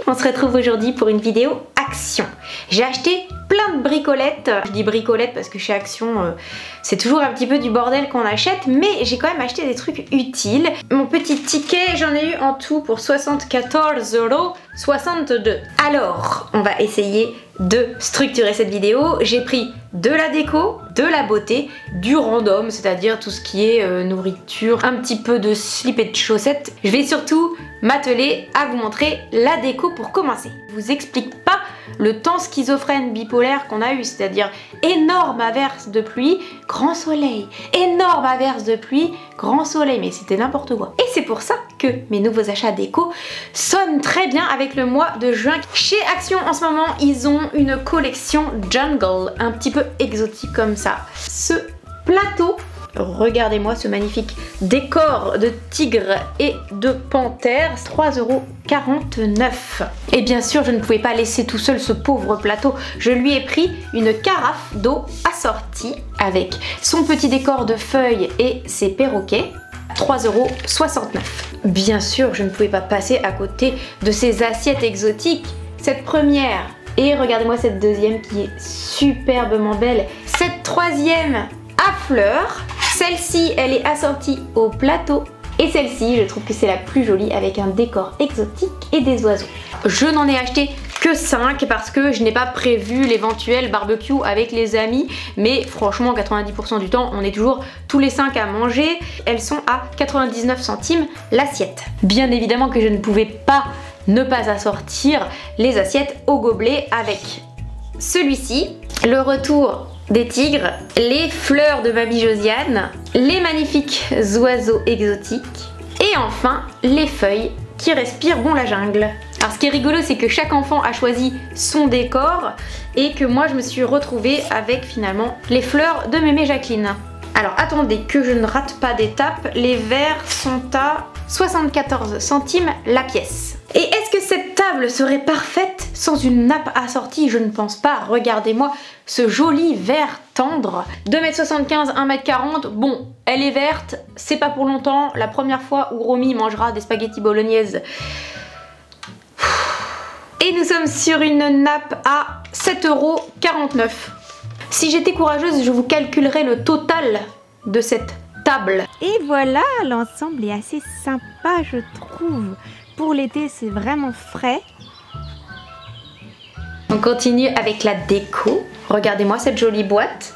on se retrouve aujourd'hui pour une vidéo Action. J'ai acheté plein de bricolettes. Je dis bricolettes parce que chez Action, c'est toujours un petit peu du bordel qu'on achète, mais j'ai quand même acheté des trucs utiles. Mon petit ticket, j'en ai eu en tout pour 74,62 €. Alors, on va essayer de structurer cette vidéo. J'ai pris de la déco, de la beauté, du random, c'est-à-dire tout ce qui est nourriture, un petit peu de slip et de chaussettes. Je vais surtout m'atteler à vous montrer la déco pour commencer. Je vous explique pas le temps schizophrène bipolaire qu'on a eu, c'est-à-dire énorme averse de pluie, grand soleil, énorme averse de pluie, grand soleil, mais c'était n'importe quoi. Et c'est pour ça que mes nouveaux achats déco sonnent très bien avec le mois de juin. Chez Action en ce moment, ils ont une collection jungle, un petit peu exotique comme ça. Ce plateau, regardez-moi ce magnifique décor de tigre et de panthère, 3,49 €. Et bien sûr, je ne pouvais pas laisser tout seul ce pauvre plateau. Je lui ai pris une carafe d'eau assortie avec son petit décor de feuilles et ses perroquets. 3,69 €. Bien sûr, je ne pouvais pas passer à côté de ces assiettes exotiques. Cette première, et regardez-moi cette deuxième qui est superbement belle. Cette troisième à fleurs. Celle-ci, elle est assortie au plateau. Et celle-ci, je trouve que c'est la plus jolie avec un décor exotique et des oiseaux. Je n'en ai acheté que 5 parce que je n'ai pas prévu l'éventuel barbecue avec les amis. Mais franchement, 90% du temps, on est toujours tous les 5 à manger. Elles sont à 99 centimes l'assiette. Bien évidemment que je ne pouvais pas ne pas assortir les assiettes au gobelet avec celui-ci, le retour des tigres, les fleurs de Mamie Josiane, les magnifiques oiseaux exotiques et enfin les feuilles qui respirent bon la jungle. Alors ce qui est rigolo, c'est que chaque enfant a choisi son décor et que moi je me suis retrouvée avec finalement les fleurs de Mémé Jacqueline. Alors attendez que je ne rate pas d'étape, les verres sont à 74 centimes la pièce. Et est-ce que cette table serait parfaite sans une nappe assortie? Je ne pense pas. Regardez-moi ce joli vert tendre. 2,75 m, 1,40 m. Bon, elle est verte, c'est pas pour longtemps. La première fois où Romy mangera des spaghettis bolognaises. Et nous sommes sur une nappe à 7,49 €. Si j'étais courageuse, je vous calculerais le total de cette table. Et voilà, l'ensemble est assez sympa, je trouve. Pour l'été, c'est vraiment frais. On continue avec la déco. Regardez-moi cette jolie boîte.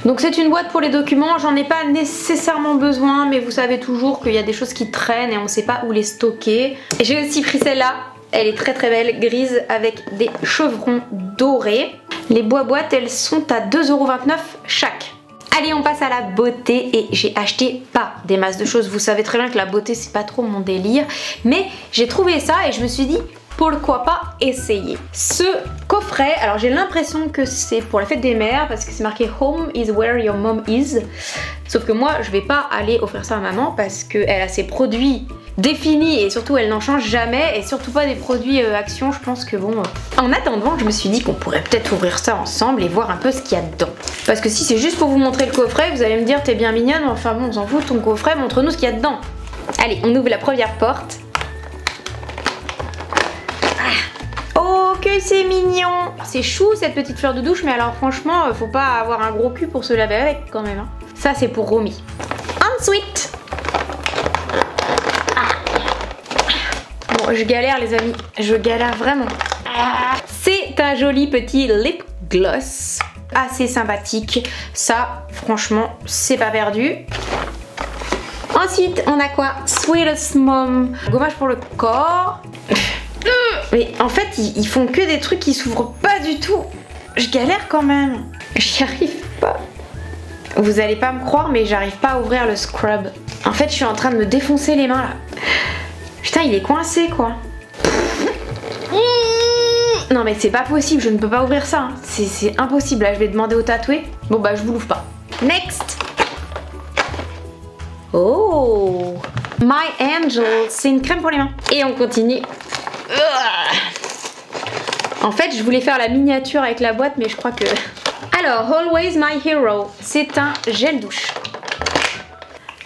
Donc c'est une boîte pour les documents, j'en ai pas nécessairement besoin, mais vous savez toujours qu'il y a des choses qui traînent et on sait pas où les stocker. J'ai aussi pris celle-là, elle est très très belle, grise avec des chevrons dorés. Les boîtes, elles sont à 2,29 € chaque. Allez, on passe à la beauté et j'ai acheté pas des masses de choses. Vous savez très bien que la beauté, c'est pas trop mon délire. Mais j'ai trouvé ça et je me suis dit, pourquoi pas essayer. Ce coffret, alors j'ai l'impression que c'est pour la fête des mères parce que c'est marqué Home is where your mom is. Sauf que moi, je vais pas aller offrir ça à maman parce qu'elle a ses produits définis et surtout elle n'en change jamais et surtout pas des produits Action. Je pense que bon, en attendant, je me suis dit qu'on pourrait peut-être ouvrir ça ensemble et voir un peu ce qu'il y a dedans. Parce que si c'est juste pour vous montrer le coffret, vous allez me dire t'es bien mignonne, mais enfin bon, on s'en fout, ton coffret, montre-nous ce qu'il y a dedans. Allez, on ouvre la première porte. Oh que c'est mignon! C'est chou cette petite fleur de douche, mais alors franchement, faut pas avoir un gros cul pour se laver avec quand même. Hein. Ça c'est pour Romy. Ensuite, bon, je galère les amis, je galère vraiment. C'est un joli petit lip gloss, assez sympathique. Ça, franchement, c'est pas perdu. Ensuite, on a quoi? Sweetest Mom, gommage pour le corps. Mais en fait, ils font que des trucs qui s'ouvrent pas du tout. Je galère quand même. J'y arrive pas. Vous allez pas me croire, mais j'arrive pas à ouvrir le scrub. En fait, je suis en train de me défoncer les mains là. Putain, il est coincé quoi. Non mais c'est pas possible, je ne peux pas ouvrir ça. Hein. C'est impossible. Là, je vais demander au tatoué. Bon bah, je vous l'ouvre pas. Next. Oh, My Angel, c'est une crème pour les mains. Et on continue. En fait, je voulais faire la miniature avec la boîte, mais je crois que... Alors, Always My Hero, c'est un gel douche.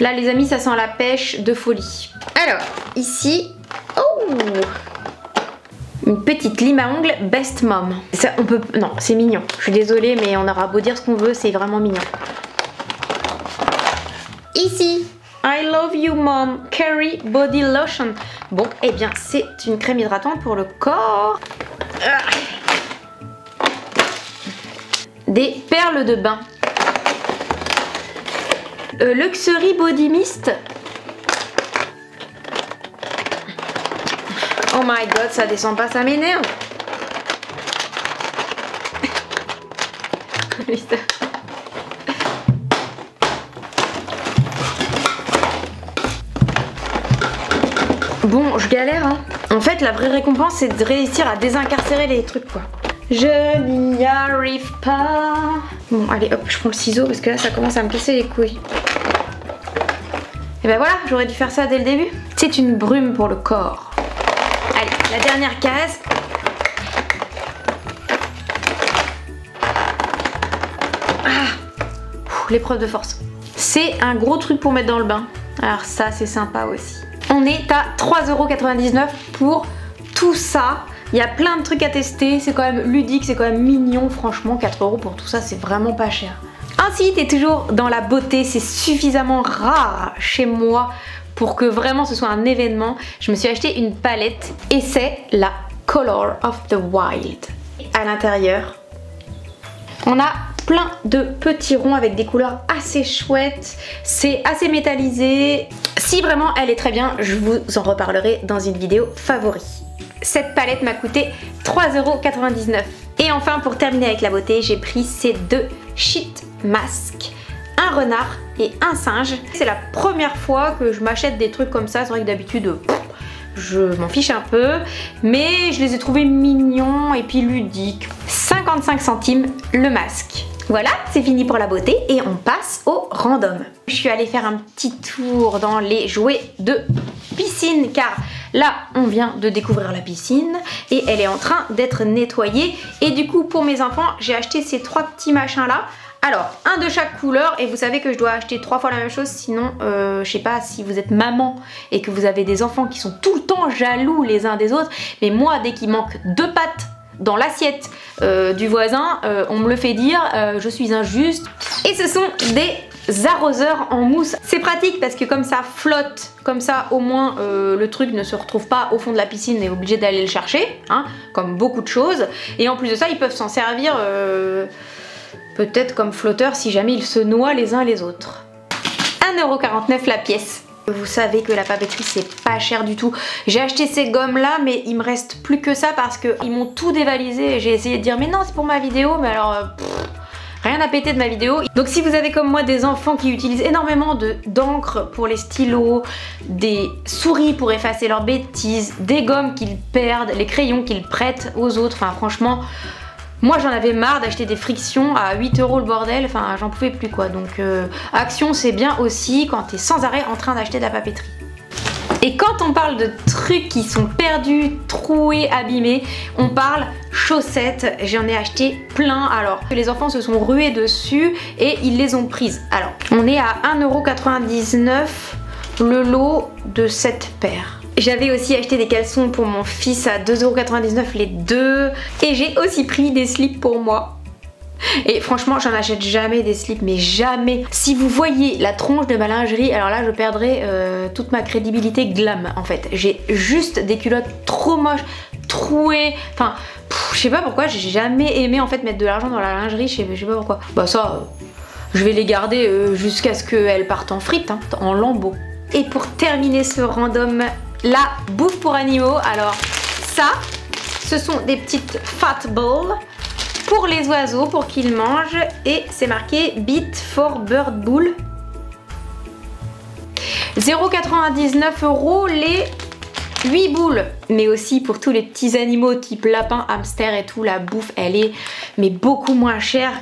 Là, les amis, ça sent la pêche de folie. Alors, ici... Oh, Une petite lime à ongles Best Mom. Ça, on peut... Non, c'est mignon. Je suis désolée, mais on aura beau dire ce qu'on veut, c'est vraiment mignon. Ici, I love you mom, Curry Body Lotion. Bon, eh bien, c'est une crème hydratante pour le corps. Des perles de bain. Luxury Body Mist. Oh my god, ça descend pas, ça m'énerve. Bon, je galère hein. En fait, la vraie récompense, c'est de réussir à désincarcérer les trucs quoi. Je n'y arrive pas. Bon, allez hop, je prends le ciseau parce que là, ça commence à me casser les couilles. Et ben voilà, j'aurais dû faire ça dès le début. C'est une brume pour le corps. Allez, la dernière case. L'épreuve de force. C'est un gros truc pour mettre dans le bain. Alors ça, c'est sympa aussi. On est à 3,99 € pour tout ça. Il y a plein de trucs à tester. C'est quand même ludique, c'est quand même mignon. Franchement, 4 € pour tout ça, c'est vraiment pas cher. Ainsi, t'es toujours dans la beauté. C'est suffisamment rare chez moi pour que vraiment ce soit un événement. Je me suis acheté une palette et c'est la Color of the Wild. À l'intérieur, on a plein de petits ronds avec des couleurs assez chouettes. C'est assez métallisé. Si vraiment elle est très bien, je vous en reparlerai dans une vidéo favori. Cette palette m'a coûté 3,99 €. Et enfin, pour terminer avec la beauté, j'ai pris ces deux sheet masks. Un renard et un singe. C'est la première fois que je m'achète des trucs comme ça. C'est vrai que d'habitude, je m'en fiche un peu. Mais je les ai trouvés mignons et puis ludiques. 55 centimes le masque. Voilà, c'est fini pour la beauté et on passe au random. Je suis allée faire un petit tour dans les jouets de piscine car là on vient de découvrir la piscine et elle est en train d'être nettoyée. Et du coup pour mes enfants j'ai acheté ces trois petits machins là. Alors un de chaque couleur et vous savez que je dois acheter 3 fois la même chose sinon je sais pas si vous êtes maman et que vous avez des enfants qui sont tout le temps jaloux les uns des autres. Mais moi dès qu'il manque 2 pattes dans l'assiette du voisin, on me le fait dire, je suis injuste. Et ce sont des arroseurs en mousse. C'est pratique parce que comme ça flotte, comme ça au moins le truc ne se retrouve pas au fond de la piscine et est obligé d'aller le chercher, hein, comme beaucoup de choses. Et en plus de ça, ils peuvent s'en servir peut-être comme flotteur si jamais ils se noient les uns les autres. 1,49 € la pièce. Vous savez que la papeterie c'est pas cher du tout. J'ai acheté ces gommes là mais il me reste plus que ça parce qu'ils m'ont tout dévalisé et j'ai essayé de dire mais non c'est pour ma vidéo mais alors rien à péter de ma vidéo. Donc si vous avez comme moi des enfants qui utilisent énormément d'encre pour les stylos, des souris pour effacer leurs bêtises, des gommes qu'ils perdent, les crayons qu'ils prêtent aux autres, enfin franchement moi j'en avais marre d'acheter des frictions à 8 € le bordel, enfin j'en pouvais plus quoi. Donc Action c'est bien aussi quand t'es sans arrêt en train d'acheter de la papeterie. Et quand on parle de trucs qui sont perdus, troués, abîmés, on parle chaussettes. J'en ai acheté plein alors que les enfants se sont rués dessus et ils les ont prises. Alors on est à 1,99 € le lot de cette paire. J'avais aussi acheté des caleçons pour mon fils à 2,99 € les deux. Et j'ai aussi pris des slips pour moi. Et franchement, j'en achète jamais des slips, mais jamais. Si vous voyez la tronche de ma lingerie, alors là, je perdrais toute ma crédibilité glam, en fait. J'ai juste des culottes trop moches, trouées. Enfin, je sais pas pourquoi, j'ai jamais aimé en fait mettre de l'argent dans la lingerie, je sais pas pourquoi. Bah ça, je vais les garder jusqu'à ce qu'elles partent en frites, hein, en lambeaux. Et pour terminer ce random, la bouffe pour animaux, alors ça, ce sont des petites fat balls pour les oiseaux, pour qu'ils mangent, et c'est marqué Beat for Bird Bull. 0,99 € les 8 boules. Mais aussi pour tous les petits animaux type lapin, hamster et tout, la bouffe elle est mais beaucoup moins chère.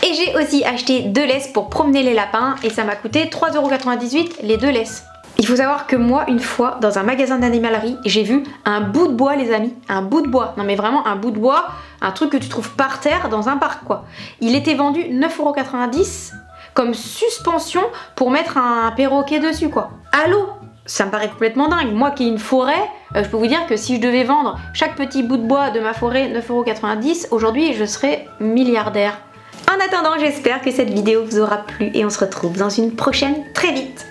Et j'ai aussi acheté 2 laisses pour promener les lapins et ça m'a coûté 3,98 € les 2 laisses. Il faut savoir que moi, une fois, dans un magasin d'animalerie, j'ai vu un bout de bois, les amis. Un bout de bois. Non mais vraiment un bout de bois, un truc que tu trouves par terre dans un parc, quoi. Il était vendu 9,90 € comme suspension pour mettre un perroquet dessus, quoi. Allô ? Ça me paraît complètement dingue. Moi qui ai une forêt, Je peux vous dire que si je devais vendre chaque petit bout de bois de ma forêt 9,90 €, aujourd'hui je serais milliardaire. En attendant, j'espère que cette vidéo vous aura plu et on se retrouve dans une prochaine très vite.